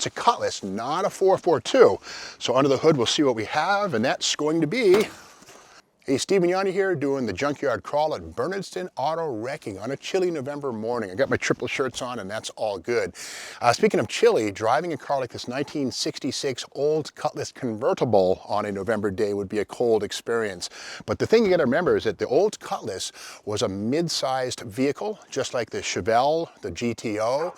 It's a Cutlass, not a 442. So under the hood, we'll see what we have, and that's going to be... Hey, Stephen Yanni here, doing the junkyard crawl at Bernardston Auto Wrecking on a chilly November morning. I got my triple shirts on, and that's all good. Speaking of chilly, driving a car like this 1966 Olds Cutlass convertible on a November day would be a cold experience. But the thing you got to remember is that the Olds Cutlass was a mid-sized vehicle, just like the Chevelle, the GTO,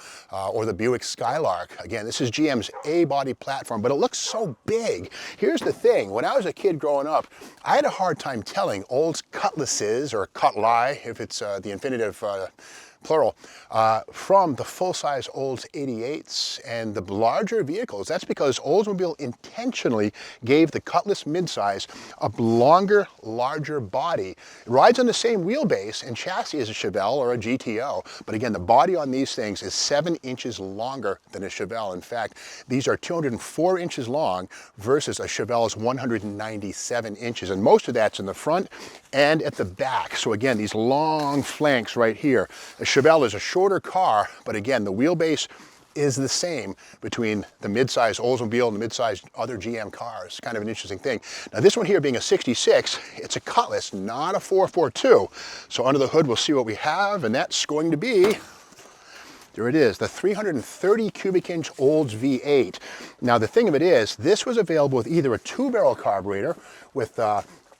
or the Buick Skylark. Again, this is GM's A-body platform, but it looks so big. Here's the thing: when I was a kid growing up, I had a hard time telling Olds Cutlasses, or Cutlass if it's the infinitive plural, from the full-size Olds 88s and the larger vehicles. That's because Oldsmobile intentionally gave the Cutlass midsize a longer, larger body. It rides on the same wheelbase and chassis as a Chevelle or a GTO, but again, the body on these things is 7 inches longer than a Chevelle. In fact, these are 204 inches long versus a Chevelle's 197 inches, and most of that's in the front and at the back. So again, these long flanks right here. A Chevelle is a shorter car, but again, the wheelbase is the same between the midsize Oldsmobile and the midsize other GM cars. Kind of an interesting thing. Now this one here being a 66, it's a Cutlass, not a 442. So under the hood, we'll see what we have, and that's going to be... There it is, the 330 cubic inch Olds V8. Now the thing of it is, this was available with either a 2-barrel carburetor with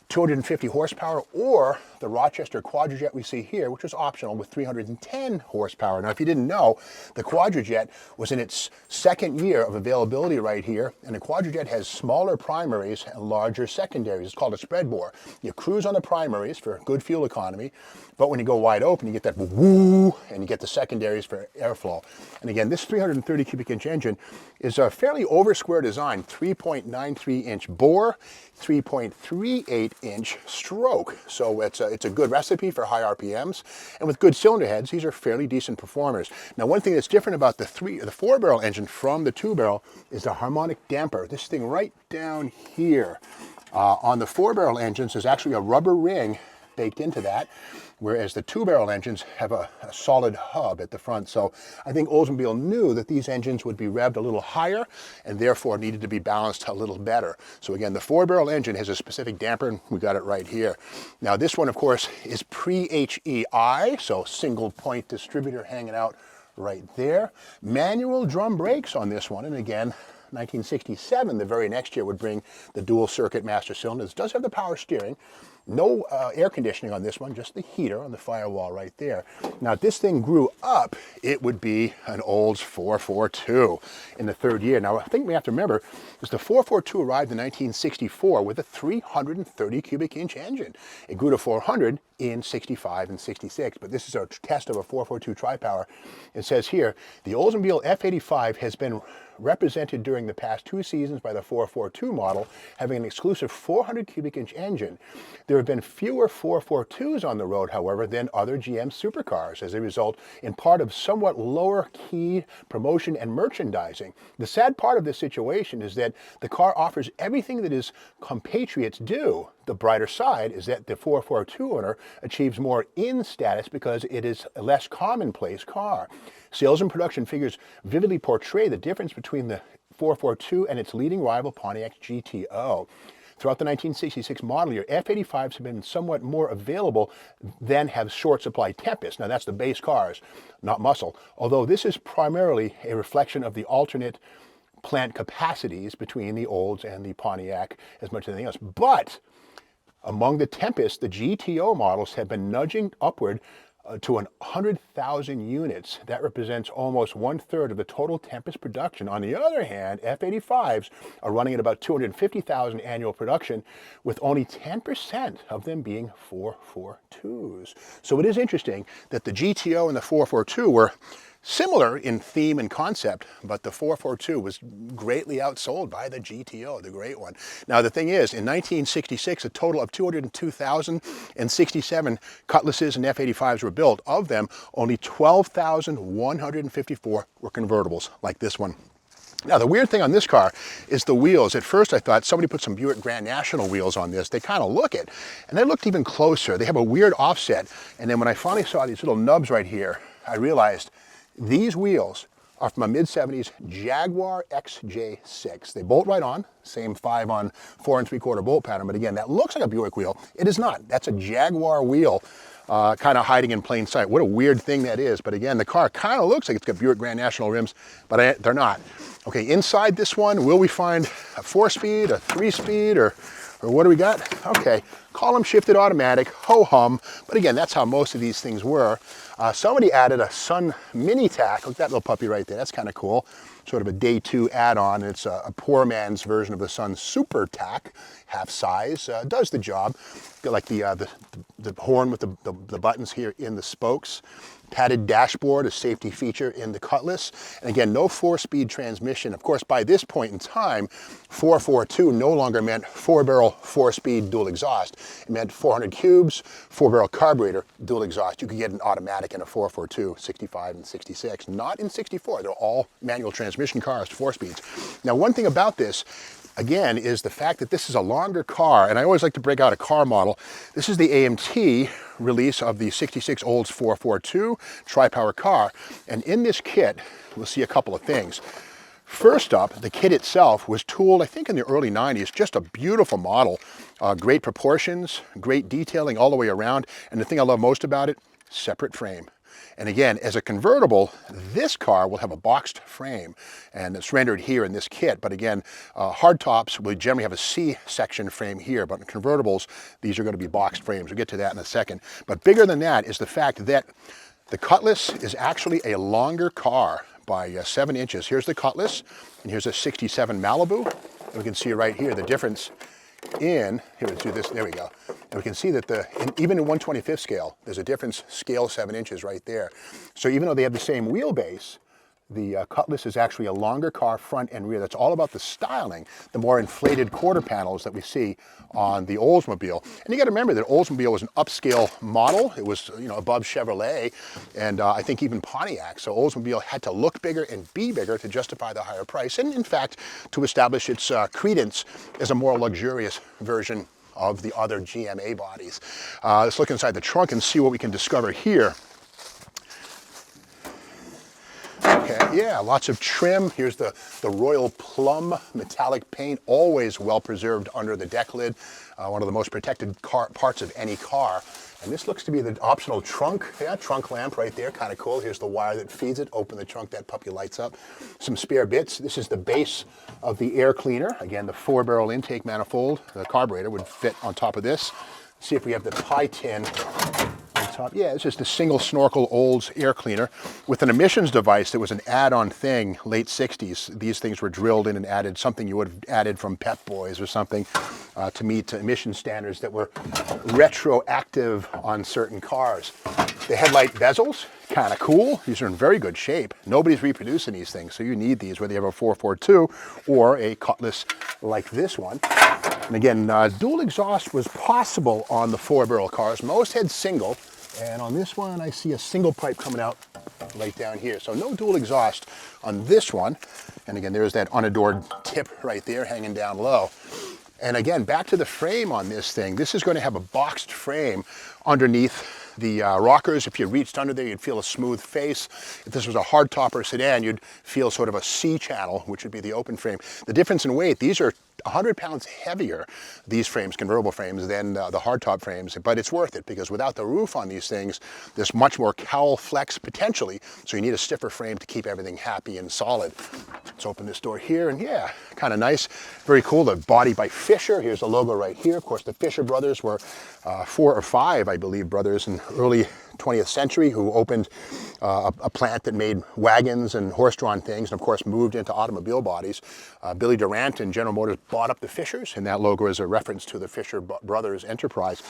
250 horsepower, or the Rochester Quadrajet we see here, which was optional, with 310 horsepower. Now, if you didn't know, the Quadrajet was in its second year of availability right here, and the Quadrajet has smaller primaries and larger secondaries. It's called a spread bore. You cruise on the primaries for good fuel economy, but when you go wide open, you get that woo, and you get the secondaries for airflow. And again, this 330 cubic inch engine is a fairly over-square design, 3.93 inch bore, 3.38 inch stroke. So it's a good recipe for high RPMs, and with good cylinder heads, these are fairly decent performers. Now, one thing that's different about the 4-barrel engine from the 2-barrel is the harmonic damper. This thing right down here. On the 4-barrel engines, there's actually a rubber ring baked into that, whereas the 2-barrel engines have a solid hub at the front. So I think Oldsmobile knew that these engines would be revved a little higher and therefore needed to be balanced a little better. So again, the 4-barrel engine has a specific damper, and we got it right here. Now this one, of course, is pre-HEI, so single point distributor hanging out right there. Manual drum brakes on this one, and again, 1967, the very next year, would bring the dual circuit master cylinder. This does have the power steering. No air conditioning on this one, just the heater on the firewall right there. Now, if this thing grew up, it would be an Olds 442 in the third year. Now, I think we have to remember, is the 442 arrived in 1964 with a 330 cubic inch engine. It grew to 400 in 65 and 66, but this is a test of a 442 tri-power. It says here, the Oldsmobile F85 has been represented during the past 2 seasons by the 442 model, having an exclusive 400 cubic inch engine. There have been fewer 442s on the road, however, than other GM supercars, as a result, in part, of somewhat lower key promotion and merchandising. The sad part of this situation is that the car offers everything that his compatriots do. The brighter side is that the 442 owner achieves more in status because it is a less commonplace car. Sales and production figures vividly portray the difference between the 442 and its leading rival Pontiac GTO. Throughout the 1966 model year, F85s have been somewhat more available than have short supply Tempest. Now that's the base cars, not muscle, although this is primarily a reflection of the alternate plant capacities between the Olds and the Pontiac as much as anything else. But among the Tempest, the GTO models have been nudging upward to 100,000 units. That represents almost 1/3 of the total Tempest production. On the other hand, F85s are running at about 250,000 annual production, with only 10% of them being 442s. So it is interesting that the GTO and the 442 were similar in theme and concept, but the 442 was greatly outsold by the GTO, the great one. Now the thing is, in 1966, a total of 202,067 Cutlasses and F85s were built. Of them, only 12,154 were convertibles, like this one. Now the weird thing on this car is the wheels. At first I thought somebody put some Buick Grand National wheels on this. They kind of look it, and they looked even closer. They have a weird offset, and then when I finally saw these little nubs right here, I realized these wheels are from a mid-70s Jaguar XJ6. They bolt right on, same 5 on 4 3/4 bolt pattern, but again, that looks like a Buick wheel. It is not. That's a Jaguar wheel, kind of hiding in plain sight. What a weird thing that is, but again, the car kind of looks like it's got Buick Grand National rims, but they're not. Okay, inside this one, will we find a 4-speed, a 3-speed, or what do we got? Okay, column shifted automatic, ho-hum, but again, that's how most of these things were. Somebody added a Sun Mini Tack. Look at that little puppy right there. That's kind of cool. Sort of a day 2 add-on. It's a poor man's version of the Sun Super Tack, half size. Does the job. Got like the horn with the buttons here in the spokes. Padded dashboard, a safety feature in the Cutlass. And again, no 4-speed transmission. Of course, by this point in time, 442 no longer meant 4-barrel, 4-speed dual exhaust. It meant 400 cubes, 4-barrel carburetor, dual exhaust. You could get an automatic in a 442, 65 and 66. Not in 64. They're all manual transmission cars, 4-speeds. Now, one thing about this, again, is the fact that this is a longer car, and I always like to break out a car model. This is the AMT release of the 66 Olds 442 tri-power car, and in this kit, we'll see a couple of things. First up, the kit itself was tooled, I think in the early 90s, just a beautiful model. Great proportions, great detailing all the way around, and the thing I love most about it, separate frame. And again, as a convertible, this car will have a boxed frame, and it's rendered here in this kit. But again, hardtops will generally have a C-section frame here, but in convertibles, these are going to be boxed frames. We'll get to that in a second. But bigger than that is the fact that the Cutlass is actually a longer car by 7 inches. Here's the Cutlass, and here's a 67 Malibu. And we can see right here the difference here, let's do this, there we go. And we can see that even in 1/25th scale, there's a difference, scale 7 inches right there. So even though they have the same wheelbase, the Cutlass is actually a longer car front and rear. That's all about the styling, the more inflated quarter panels that we see on the Oldsmobile. And you got to remember that Oldsmobile was an upscale model. It was, above Chevrolet and I think even Pontiac. So Oldsmobile had to look bigger and be bigger to justify the higher price. And in fact, to establish its credence as a more luxurious version of the other GMA bodies. Let's look inside the trunk and see what we can discover here. Okay, yeah, lots of trim. Here's the royal plum metallic paint, always well preserved under the deck lid. One of the most protected parts of any car. And this looks to be the optional trunk. Yeah, trunk lamp right there, kind of cool. Here's the wire that feeds it. Open the trunk, that puppy lights up. Some spare bits. This is the base of the air cleaner. Again, the 4-barrel intake manifold. The carburetor would fit on top of this. See if we have the pie tin. Yeah, it's just a single snorkel Olds air cleaner with an emissions device that was an add-on thing, late 60s. These things were drilled in and added, something you would have added from Pep Boys or something to meet emission standards that were retroactive on certain cars. The headlight bezels, kind of cool. These are in very good shape. Nobody's reproducing these things, so you need these, whether you have a 442 or a Cutlass like this one. And again, dual exhaust was possible on the 4-barrel cars. Most had single. And on this one, I see a single pipe coming out right down here. So no dual exhaust on this one. And again, there's that unadored tip right there hanging down low. And again, back to the frame on this thing. This is going to have a boxed frame underneath the rockers. If you reached under there, you'd feel a smooth face. If this was a hardtop or sedan, you'd feel sort of a C-channel, which would be the open frame. The difference in weight, these are 100 pounds heavier, these frames, convertible frames, than the hardtop frames, but it's worth it because without the roof on these things, there's much more cowl flex potentially, so you need a stiffer frame to keep everything happy and solid. Let's open this door here, and yeah, kind of nice, very cool. The body by Fisher, here's the logo right here. Of course, the Fisher brothers were 4 or 5, I believe, brothers in early 20th century who opened a plant that made wagons and horse-drawn things, and of course moved into automobile bodies. Billy Durant and General Motors bought up the Fishers, and that logo is a reference to the Fisher brothers enterprise.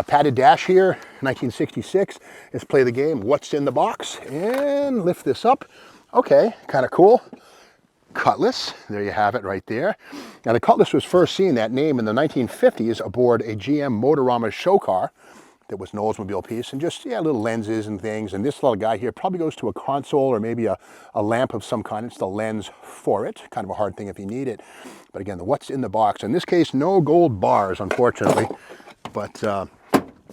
Padded dash here, 1966. Let's play the game. What's in the box? And lift this up. Okay, kind of cool. Cutlass, there you have it right there. Now the Cutlass was first seen, that name, in the 1950s aboard a GM Motorama show car that was an Oldsmobile piece, and just, yeah, little lenses and things. And this little guy here probably goes to a console or maybe a lamp of some kind. It's the lens for it. Kind of a hard thing if you need it. But again, what's in the box. In this case, no gold bars, unfortunately. But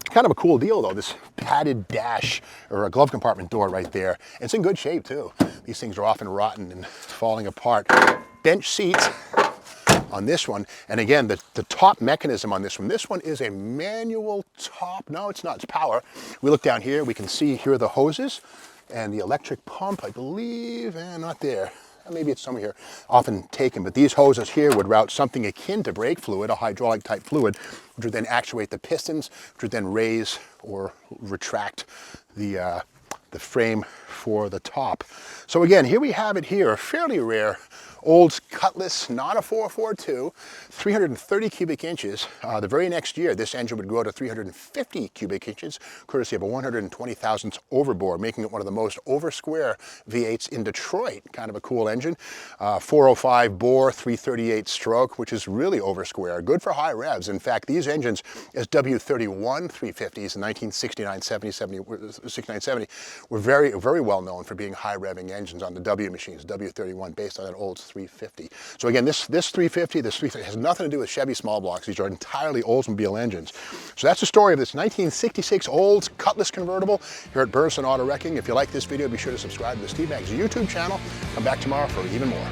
Kind of a cool deal though, this padded dash or a glove compartment door right there. It's in good shape too. These things are often rotten and falling apart. Bench seats on this one. And again, the top mechanism on this one is a manual top. No, it's not, it's power. We look down here, we can see here are the hoses and the electric pump, I believe, and not there. Maybe it's somewhere here, often taken, but these hoses here would route something akin to brake fluid, a hydraulic type fluid, which would then actuate the pistons, which would then raise or retract the frame for the top. So again, here we have it here, a fairly rare Olds Cutlass, not a 442, 330 cubic inches. The very next year, this engine would grow to 350 cubic inches, courtesy of a 120 thousandths overbore, making it one of the most over-square V8s in Detroit. Kind of a cool engine. 405 bore, 338 stroke, which is really over-square. Good for high revs. In fact, these engines as W31 350s in 1969, 69, 70 were very, very well known for being high-revving engines on the W machines, W31, based on that Olds 350. So again, this 350, this 350 has nothing to do with Chevy small blocks. These are entirely Oldsmobile engines. So that's the story of this 1966 Olds Cutlass convertible here at Bernardston Auto Wrecking. If you like this video, be sure to subscribe to the Steve Maggs YouTube channel. Come back tomorrow for even more.